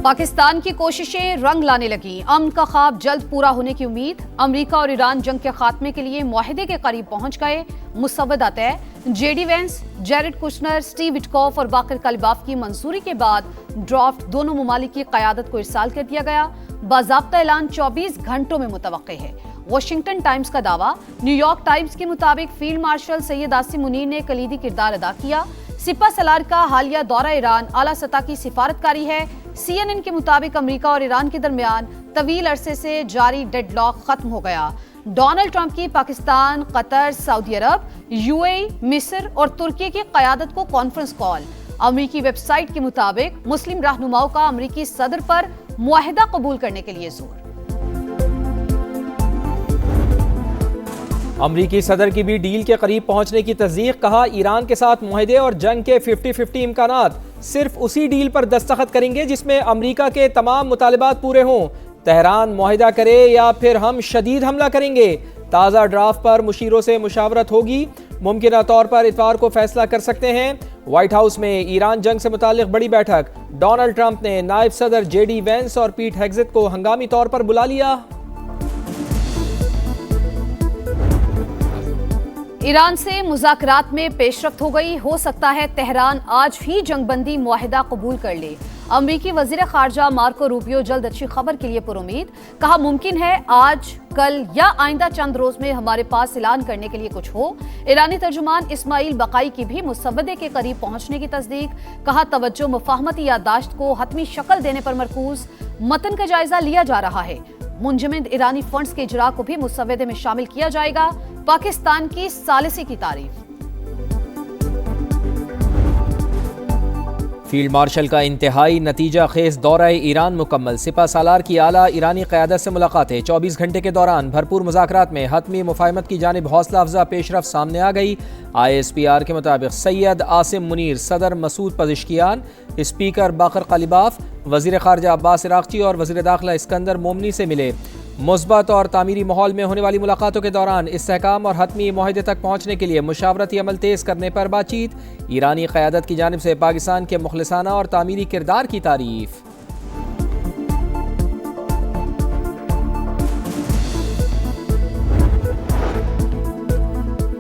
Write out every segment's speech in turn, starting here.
पाकिस्तान की कोशिशें रंग लाने लगी, अमन का ख्वाब जल्द पूरा होने की उम्मीद। अमेरिका और ईरान जंग के खात्मे के लिए मुआहदे के करीब पहुंच गए, मुसव्वदा तय। JD Vance, Jared Kushner, Steve Witkoff और बाकर कालिबाफ की मंजूरी के बाद ड्राफ्ट दोनों ममालिक की क़यादत को इरसाल कर दिया गया। बाज़ाब्ता ऐलान 24 घंटों में मुतवक्के है। वाशिंगटन टाइम्स का दावा। न्यूयॉर्क टाइम्स के मुताबिक फील्ड मार्शल सैयद आसिम मुनीर ने कलीदी किरदार अदा किया। सिपा सलार का हालिया दौरा ईरान आला सतह की सिफारतकारी है। CNN के मुताबिक अमेरिका और ईरान के दरमियान तवील अरसे से जारी डेडलॉक खत्म हो गया। डोनाल्ड ट्रंप की पाकिस्तान, कतर, सऊदी अरब, UAE, मिस्र और तुर्की की क़यादत को कॉन्फ्रेंस कॉल। अमेरिकी वेबसाइट के मुताबिक मुस्लिम रहनुमाओं का अमेरिकी सदर पर मुआहिदा कबूल करने के लिए जोर। अमरीकी सदर की भी डील के करीब पहुंचने की तस्दीक। कहा, ईरान के साथ मुआहदे और जंग के 50-50 इम्कानात सिर्फ उसी डील पर दस्तखत करेंगे जिसमें अमरीका के तमाम मुतालिबात पूरे हों। तेहरान मुआहिदा करे या फिर हम शदीद हमला करेंगे। ताज़ा ड्राफ्ट पर मुशीरों से मुशावरत होगी। मुमकिना तौर पर इतवार को फैसला कर सकते हैं। व्हाइट हाउस में ईरान जंग से मुतालिक बड़ी बैठक। डोनाल्ड ट्रंप ने नायब सदर जेडी वेंस और पीट हेग्सेट को हंगामी तौर पर बुला लिया। ईरान से मुज़ाकरात में पेशरफ्त हो गई। हो सकता है तेहरान आज ही जंगबंदी मुआहिदा कबूल कर ले। अमरीकी वज़ीर ख़ारजा मार्को रूबियो जल्द अच्छी खबर के लिए पुरुमीद। कहा, मुमकिन है आज, कल या आइंदा चंद रोज में हमारे पास ऐलान करने के लिए कुछ हो। ईरानी तर्जुमान इस्माइल बकाई की भी मुसव्वदे के करीब पहुंचने की तस्दीक। कहा, तवज्जो मुफाहमती याददाश्त को हतमी शक्ल देने पर मरकूज। मतन का जायजा लिया जा रहा है। मुंजमद ईरानी फंड्स के इजरा को भी मुसव्वदे में शामिल किया जाएगा। पाकिस्तान की सालिसी की तारीफ। फील्ड मार्शल का इंतहाई नतीजा खेज दौरा ईरान मुकम्मल। सिपा सालार की आला ईरानी क़यादत से मुलाकातें। 24 घंटे के दौरान भरपूर मुज़ाकरात में हतमी मुफाहमत की जानिब हौसला अफजा पेशरफ सामने आ गई। ISPR के मुताबिक सैयद आसिम मुनीर, सदर मसूद पज़िश्कियान, स्पीकर बाकर कालिबाफ, वज़ीर ख़ारजा अब्बास इराक़ची और वज़ीर दाखिला इस्कंदर मोमनी से मिले। मुस्बत और तामीरी माहौल में होने वाली मुलाकातों के दौरान इस्तेहकाम और हतमी मुआहदे तक पहुंचने के लिए मुशावरती अमल तेज़ करने पर बातचीत। ईरानी क़यादत की जानिब से पाकिस्तान के मुखलिसाना और तामीरी किरदार की तारीफ।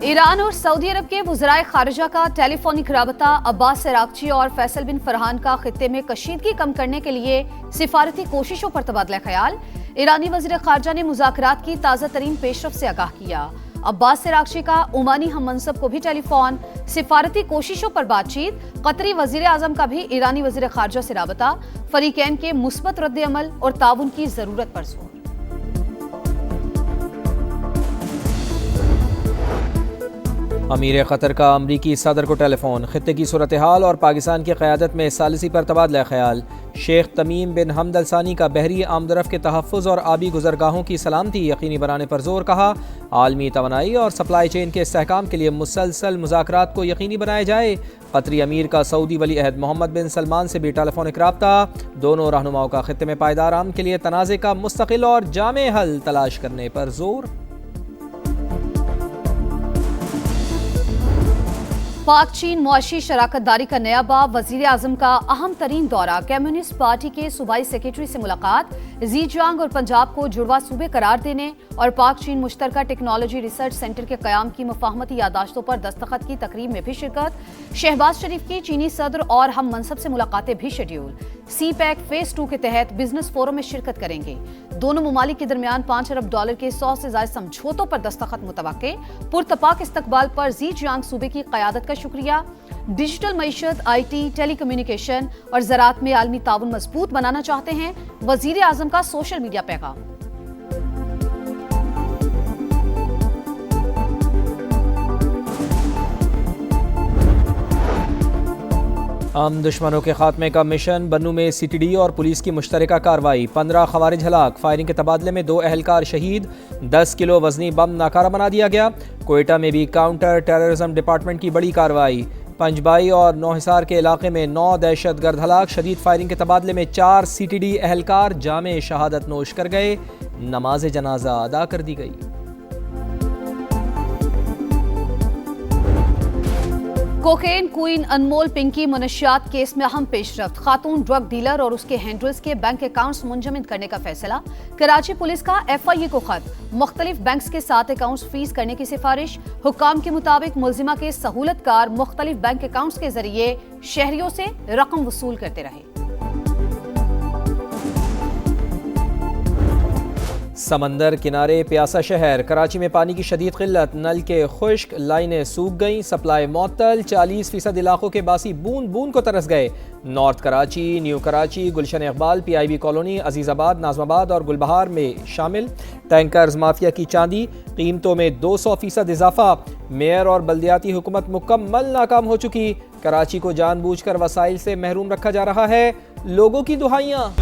ईरान और सऊदी अरब के वज़राए ख़ारिजा का टेलीफोनिक राबता। अब्बास इराक़ची और फैसल बिन फरहान का खित्ते में कशीदगी कम करने के लिए सिफारती कोशिशों पर तबादला ख्याल। ईरानी वज़ीर ख़ारजा ने मुज़ाकरात की ताज़ा तरीन पेशरफ से आगाह किया। अब्बास इराक़ची का ओमानी हम मनसब को भी टेलीफोन। सिफारती कोशिशों पर बातचीत। कतरी वज़ीर आज़म का भी ईरानी वज़ीर ख़ारजा से राबता। फ़रीक़ैन के मुस्बत रद्द अमल और ताउन की ज़रूरत पर जोर। अमीर क़तर का अमरीकी सदर को टेलीफोन। खित्ते की सूरत हाल और पाकिस्तान की क़यादत में सालिसी पर तबादला ख्याल। शेख तमीम बिन हमद अल सानी का बहरी आमदरफ़ के तहफ़्फ़ुज़ और आबी गुज़रगाहों की सलामती यकीनी बनाने पर जोर। कहा, आलमी तवानाई और सप्लाई चेन के इस्तेहकाम के लिए मुसलसल मुज़ाकरात को यकीनी बनाया जाए। कतरी अमीर का सऊदी वली अहद मोहम्मद बिन सलमान से भी टेलीफोनिक राब्ता। दोनों रहनुमाओं का खित्ते में पायदार अमन के लिए तनाज़े का मुस्तकिल और जामे हल तलाश करने पर जोर। पाक चीन मुआशी शराकत दारी का नया बाब। वजीर आजम का अहम तरीन दौरा। कम्युनिस्ट पार्टी के सूबाई सेक्रेटरी से मुलाकात। ज़ीजियांग और पंजाब को जुड़वा सूबे करार देने और पाक चीन मुश्तरका टेक्नोलॉजी रिसर्च सेंटर के क़याम की मुफाहमती यादाश्तों पर दस्तखत की तकरीब में भी शिरकत। शहबाज शरीफ की चीनी सदर और हम मनसब से मुलाकातें भी शेड्यूल। CPEC फेज 2 के तहत बिजनेस फोरम में शिरकत करेंगे। दोनों ममालिक के दरमियान $5 अरब के 100 से ज़ायद समझौतों पर दस्तखत मुतवक्के। पुरतपाक इस्तकबाल पर ज़ीजियांग सूबे की क़यादत का शुक्रिया। डिजिटल मईशत, IT, टेली कम्युनिकेशन और ज़राअत में आलमी ताउन मजबूत बनाना चाहते हैं। वज़ीर आज़म का सोशल मीडिया पैगाम। आम दुश्मनों के खात्मे का मिशन। बन्नू में CTD और पुलिस की मुश्तरका कार्रवाई। 15 खवारिज हलाक। फायरिंग के तबादले में 2 एहलकार शहीद। 10 किलो वजनी बम नाकारा बना दिया गया। कोयटा में भी काउंटर टेररिज्म डिपार्टमेंट की बड़ी कार्रवाई। पंजबाई और नौहिसार के इलाके में 9 दहशतगर्द हलाक। शदीद फायरिंग के तबादले में 4 CTD एहलकार जामे शहादत नोश कर गए। नमाज जनाजा अदा कर दी गई। कोकेन क्वीन अनमोल पिंकी मनशियात केस में अहम पेशरफ्त, खातून ड्रग डीलर और उसके हैंडलर्स के बैंक अकाउंट्स मुंजमद करने का फैसला। कराची पुलिस का FIA को खत, मुख्तलिफ बैंक्स के साथ अकाउंट्स फ्रीज करने की सिफारिश। हुक्काम के मुताबिक मुलजिमा के सहूलतकार मुख्तलिफ बैंक अकाउंट्स के जरिए शहरियों से रकम वसूल करते रहे। समंदर किनारे प्यासा शहर, कराची में पानी की शदीद किल्लत, नल के खुश्क, लाइनें सूख गईं, सप्लाई मुअत्तल, 40% इलाकों के बासी बूंद बूंद को तरस गए। नॉर्थ कराची, न्यू कराची, गुलशन इकबाल, PIB कॉलोनी, अजीज़ाबाद, नाज़माबाद और गुलबहार में शामिल। टैंकर्स माफिया की चांदी, कीमतों में 200% इजाफा। मेयर और बल्दियाती हुकूमत मुकम्मल नाकाम हो चुकी। कराची को जानबूझकर वसाइल से महरूम रखा जा रहा है, लोगों की दुहाइयाँ।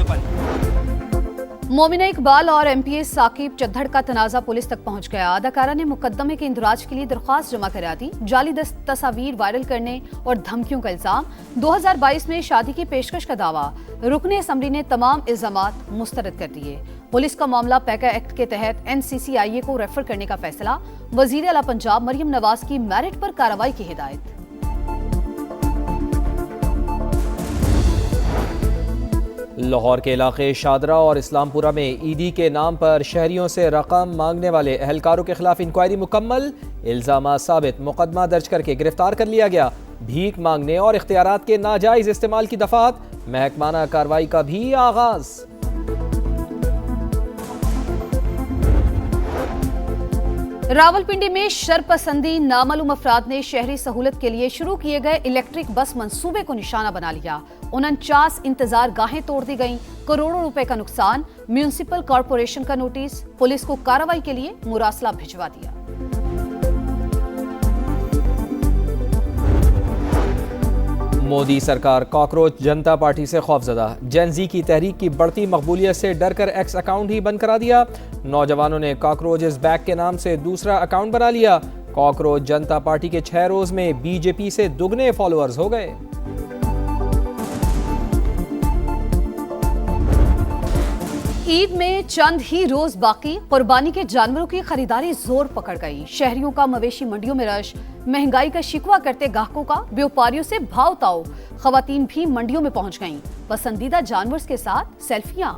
मोमिना इकबाल और MPS साकिब चद्दड़ का तनाज़ा पुलिस तक पहुंच गया। अदाकारा ने मुकदमे के इंदराज के लिए दरख्वास्त जमा करा दी। जाली तस्वीर वायरल करने और धमकियों का इल्जाम। 2022 में शादी की पेशकश का दावा। रुकने असम्बली ने तमाम इल्जामात मुस्तरद कर दिए। पुलिस का मामला पैका एक्ट के तहत NCCIA को रेफर करने का फैसला। वजीर आला पंजाब मरियम नवाज की मेरिट पर कार्रवाई की हिदायत। लाहौर के इलाके शादरा और इस्लामपुरा में ईदी के नाम पर शहरियों से रकम मांगने वाले एहलकारों के खिलाफ इंक्वायरी मुकम्मल। इल्जामात साबित, मुकदमा दर्ज करके गिरफ्तार कर लिया गया। भीख मांगने और इख्तियारात के नाजायज इस्तेमाल की दफात, महकमाना कार्रवाई का भी आगाज। रावलपिंडी में शरपसंदी नामालूम अफराद ने शहरी सहूलत के लिए शुरू किए गए इलेक्ट्रिक बस मंसूबे को निशाना बना लिया। 49 इंतजार गाहें तोड़ दी गईं, करोड़ों रुपए का नुकसान। म्यूनिसिपल कॉर्पोरेशन का नोटिस, पुलिस को कार्रवाई के लिए मुरासला भिजवा दिया। मोदी सरकार कॉकरोच जनता पार्टी से खौफजदा। जेन-ज़ी की तहरीक की बढ़ती मकबूलियत से डर कर एक्स अकाउंट ही बंद करा दिया। नौजवानों ने कॉकरोच इज बैक के नाम से दूसरा अकाउंट बना लिया। कॉकरोच जनता पार्टी के 6 रोज में BJP से दुगने फॉलोअर्स हो गए। ईद में चंद ही रोज बाकी, कुर्बानी के जानवरों की खरीदारी जोर पकड़ गई। शहरियों का मवेशी मंडियों में रश, महंगाई का शिकवा करते ग्राहकों का व्यापारियों से भाव ताओ। खवातीन भी मंडियों में पहुंच गईं, पसंदीदा जानवर के साथ सेल्फियां।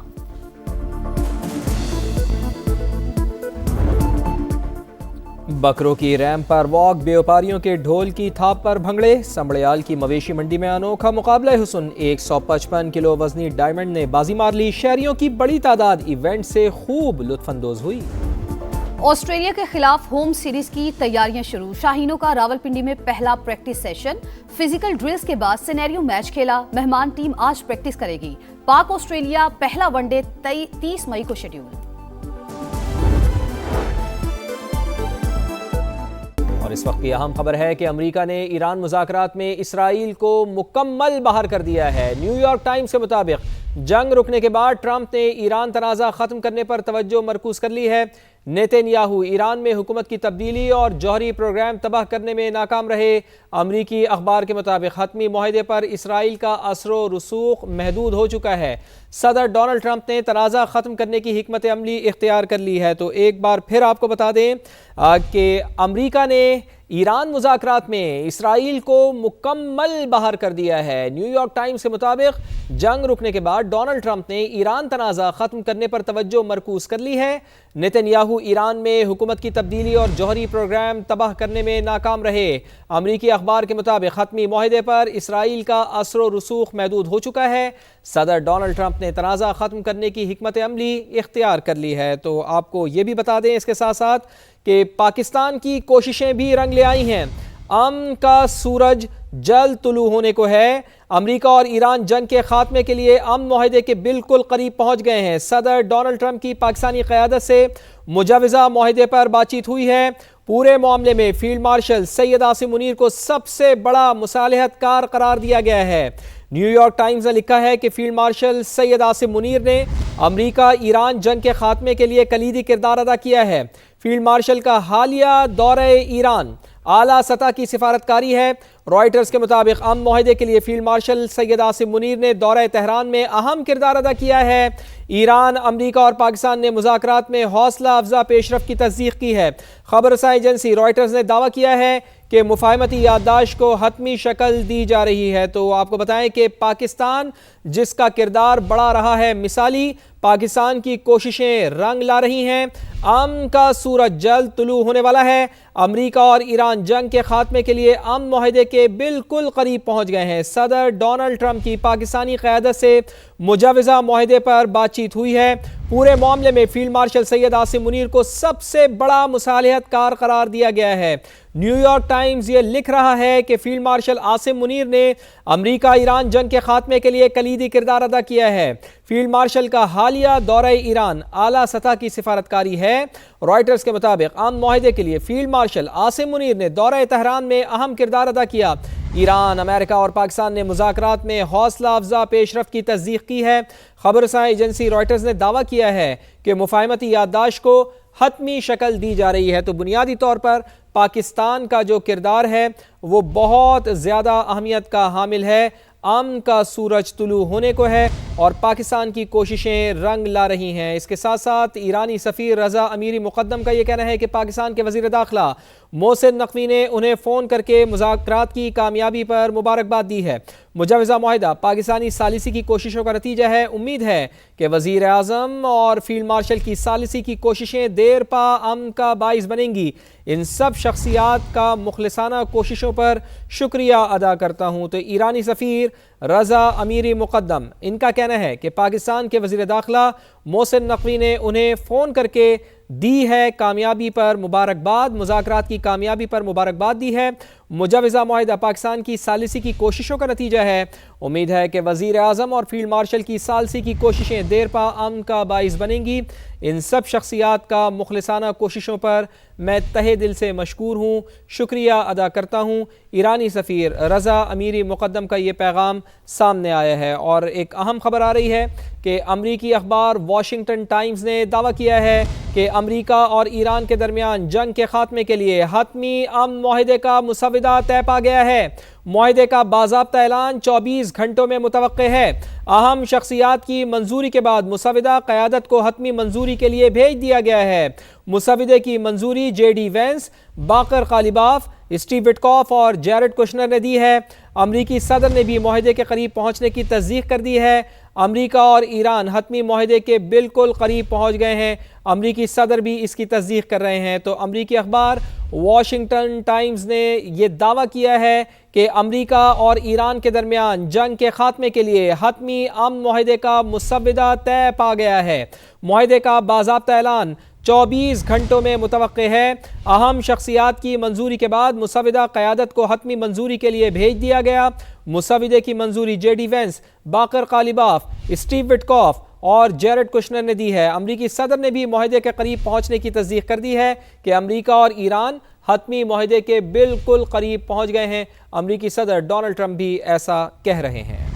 बकरों की रैंप पर वॉक, व्यापारियों के ढोल की थाप पर भंगड़े। संबड़ियाल की मवेशी मंडी में अनोखा मुकाबला हुस्न, 155 किलो वजनी डायमंड ने बाजी मार ली। शहरियों की बड़ी तादाद इवेंट से खूब लुत्फानंदोज हुई। ऑस्ट्रेलिया के खिलाफ होम सीरीज की तैयारियां शुरू। शाहीनों का रावलपिंडी में पहला प्रैक्टिस सेशन। फिजिकल ड्रिल्स के बाद सिनेरियो मैच खेला। मेहमान टीम आज प्रैक्टिस करेगी। पाक ऑस्ट्रेलिया पहला वनडे 30 मई को शेड्यूल। और इस वक्त की अहम खबर है कि अमेरिका ने ईरान मुज़ाकरात में इसराइल को मुकम्मल बाहर कर दिया है। न्यूयॉर्क टाइम्स के मुताबिक जंग रुकने के बाद ट्रंप ने ईरान तनाज़ा ख़त्म करने पर तवज्जो मरकूज़ कर ली है। नेतन्याहू ईरान में हुकूमत की तब्दीली और जौहरी प्रोग्राम तबाह करने में नाकाम रहे। अमरीकी अखबार के मुताबिक हतमी मुआहदे पर इसराइल का असरो रसूख महदूद हो चुका है। सदर डोनाल्ड ट्रंप ने तनाज़ा ख़त्म करने की हिकमत अमली इख्तियार कर ली है। तो एक बार फिर आपको बता दें कि अमरीका ने ईरान मुज़ाकरात में इसराइल को मुकम्मल बाहर कर दिया है। न्यूयॉर्क टाइम्स के मुताबिक जंग रुकने के बाद डोनाल्ड ट्रंप ने ईरान तनाज़ा ख़त्म करने पर तवज्जो मरकूज़ कर ली है। नेतन्याहू ईरान में हुकूमत की तब्दीली और जौहरी प्रोग्राम तबाह करने में नाकाम रहे। अमरीकी अखबार के मुताबिक हतमी मुआहदे पर इसराइल का असरो रसूख महदूद हो चुका है। सदर डोनाल्ड ट्रंप ने तनाज़ा ख़त्म करने की हिकमत अमली इख्तियार कर ली है। तो आपको ये भी बता दें इसके साथ साथ कि पाकिस्तान की कोशिशें भी रंग ले आई हैं। अमन का सूरज जल्द तुलू होने को है। अमेरिका और ईरान जंग के खात्मे के लिए अमन मुआहदे के बिल्कुल करीब पहुंच गए हैं। सदर डोनाल्ड ट्रंप की पाकिस्तानी क़यादत से मुजवज़ा मुआहदे पर बातचीत हुई है। पूरे मामले में फील्ड मार्शल सैयद आसिम मुनीर को सबसे बड़ा मुसालहतकार करार दिया गया है। न्यूयॉर्क टाइम्स ने लिखा है कि फील्ड मार्शल सैयद आसिम मुनीर ने अमेरिका ईरान जंग के खात्मे के लिए कलीदी किरदार अदा किया है। फील्ड मार्शल का हालिया दौरे ईरान आला सतह की सिफारतकारी है। رائٹرز کے مطابق امن معاہدے کے لیے فیلڈ مارشل سید عاصم منیر نے دورہ تہران میں اہم کردار ادا کیا ہے۔ ایران، امریکہ اور پاکستان نے مذاکرات میں حوصلہ افزا پیش رفت کی تصدیق کی ہے۔ خبر رسائی ایجنسی رائٹرز نے دعویٰ کیا ہے کہ مفاہمتی یادداشت کو حتمی شکل دی جا رہی ہے۔ تو آپ کو بتائیں کہ پاکستان جس کا کردار بڑھا رہا ہے مثالی، پاکستان کی کوششیں رنگ لا رہی ہیں، امن کا سورج جلد طلوع ہونے والا ہے۔ امریکہ اور ایران جنگ کے خاتمے کے لیے امن معاہدے کے بالکل قریب پہنچ گئے ہیں۔ صدر ڈونلڈ ٹرمپ کی پاکستانی قیادت سے مجوزہ معاہدے پر بات چیت ہوئی ہے۔ پورے معاملے میں فیلڈ مارشل سید عاصم منیر کو سب سے بڑا مصالحت کار قرار دیا گیا ہے۔ نیو یارک ٹائمز یہ لکھ رہا ہے کہ فیلڈ مارشل عاصم منیر نے امریکہ ایران جنگ کے خاتمے کے لیے کلیدی کردار ادا کیا ہے۔ فیلڈ مارشل کا حالیہ دورہ ایران اعلیٰ سطح کی سفارتکاری ہے۔ رائٹرز کے مطابق امن معاہدے کے لیے فیلڈ مارشل عاصم منیر نے دورہ تہران میں اہم کردار ادا کیا۔ ایران، امریکہ اور پاکستان نے مذاکرات میں حوصلہ افزا پیش رفت کی تصدیق کی ہے۔ خبر رسائی ایجنسی رائٹرز نے دعویٰ کیا ہے کہ مفاہمتی یادداشت کو حتمی شکل دی جا رہی ہے۔ تو بنیادی طور پر پاکستان کا جو کردار ہے وہ بہت زیادہ اہمیت کا حامل ہے۔ امن کا سورج طلوع ہونے کو ہے اور پاکستان کی کوششیں رنگ لا رہی ہیں۔ اس کے ساتھ ساتھ ایرانی سفیر رضا امیری مقدم کا یہ کہنا ہے کہ پاکستان کے وزیر داخلہ محسن نقوی نے انہیں فون کر کے مذاکرات کی کامیابی پر مبارکباد دی ہے۔ مجوزہ معاہدہ پاکستانی ثالثی کی کوششوں کا نتیجہ ہے۔ امید ہے کہ وزیر اعظم اور فیلڈ مارشل کی ثالثی کی کوششیں دیر پا امن کا باعث بنیں گی۔ ان سب شخصیات کا مخلصانہ کوششوں پر شکریہ ادا کرتا ہوں۔ تو ایرانی سفیر رضا امیری مقدم ان کا کہنا ہے کہ پاکستان کے وزیر داخلہ محسن نقوی نے انہیں فون کر کے دی ہے کامیابی پر مبارکباد، مذاکرات کی کامیابی پر مبارکباد دی ہے۔ مجوزہ معاہدہ پاکستان کی ثالثی کی کوششوں کا نتیجہ ہے۔ امید ہے کہ وزیر اعظم اور فیلڈ مارشل کی ثالثی کی کوششیں دیر پا امن کا باعث بنیں گی۔ ان سب شخصیات کا مخلصانہ کوششوں پر میں تہہ دل سے مشکور ہوں، شکریہ ادا کرتا ہوں۔ ایرانی سفیر رضا امیری مقدم کا یہ پیغام سامنے آیا ہے۔ اور ایک اہم خبر آ رہی ہے کہ امریکی اخبار واشنگٹن ٹائمز نے دعویٰ کیا ہے کہ امریکہ اور ایران کے درمیان جنگ کے خاتمے کے لیے حتمی امن معاہدے کا مسودہ طے پا گیا ہے۔ معاہدے کا باضابطہ اعلان 24 گھنٹوں میں متوقع ہے۔ اہم شخصیات کی منظوری کے بعد مسودہ قیادت کو حتمی منظوری کے لیے بھیج دیا گیا ہے۔ مسودے کی منظوری J D Vance, Baqir Ghalibaf, Steve Witkoff اور جیرڈ کشنر نے دی ہے۔ امریکی صدر نے بھی معاہدے کے قریب پہنچنے کی تصدیق کر دی ہے۔ امریکہ اور ایران حتمی معاہدے کے بالکل قریب پہنچ گئے ہیں۔ امریکی صدر بھی اس کی تصدیق کر رہے ہیں۔ تو امریکی اخبار واشنگٹن ٹائمز نے یہ دعویٰ کیا ہے کہ امریکہ اور ایران کے درمیان جنگ کے خاتمے کے لیے حتمی امن معاہدے کا مسودہ طے پا گیا ہے۔ معاہدے کا باضابطہ اعلان 24 گھنٹوں میں متوقع ہے۔ اہم شخصیات کی منظوری کے بعد مسودہ قیادت کو حتمی منظوری کے لیے بھیج دیا گیا۔ مسودے کی منظوری J D Vance, Baqir Ghalibaf, Steve Witkoff اور جیرڈ کشنر نے دی ہے۔ امریکی صدر نے بھی معاہدے کے قریب پہنچنے کی تصدیق کر دی ہے کہ امریکہ اور ایران حتمی معاہدے کے بالکل قریب پہنچ گئے ہیں۔ امریکی صدر ڈونلڈ ٹرمپ بھی ایسا کہہ رہے ہیں۔